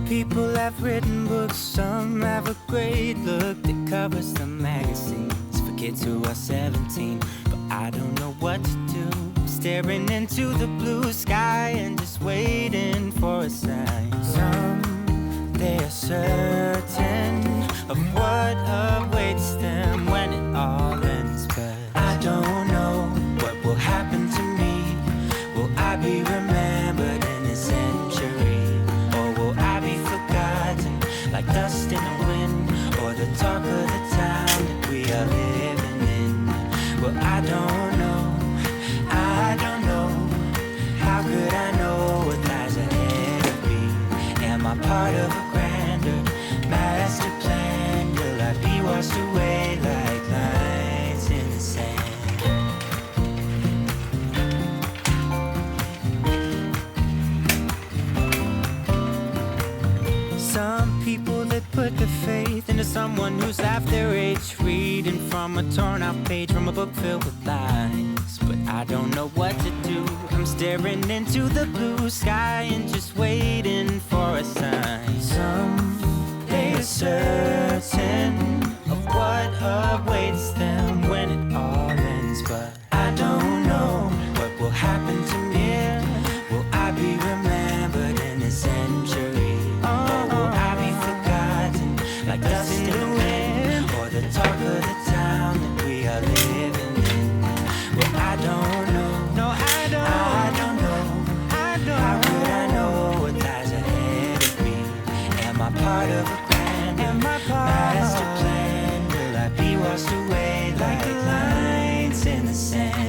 People have written books, some have a great look that covers the magazines for kids who are 17. But I don't know what to do, staring into the blue sky and just waiting for a sign. Some, they are certain of what awaits them when it all ends. But I don't know what will happen to me. Will I be remembered in a century? Like dust in the wind, or the talk of the town that we are living in. Well, I don't know, how could I know what lies ahead of me? Am I part of a grander master plan? Will I be washed away like lines in the sand? Some people that put their faith into someone who's half their age, reading from a torn out page from a book filled with lies. But I don't know what to do. I'm staring into the blue sky and just waiting for a sign. Someday certain of what awaits them when it all ends. But I don't know what will happen to me. Will I be remembered in a century? Or will I be forgotten like dust in the wind? Or the talk of the town that we are living in? Well, I don't know. No, I don't know. How could I know what lies ahead of me? Am I part of a grand master plan? Will I be washed away like lines in the sand?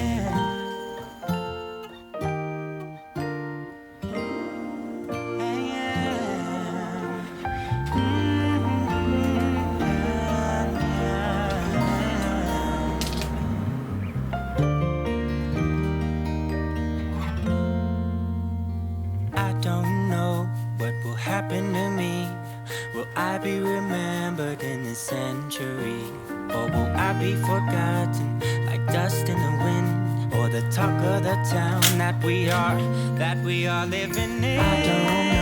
I don't know what will happen to me. Will I be remembered in this century? Or will I be forgotten like dust in the wind? Or the talk of the town that we are living in? I don't know.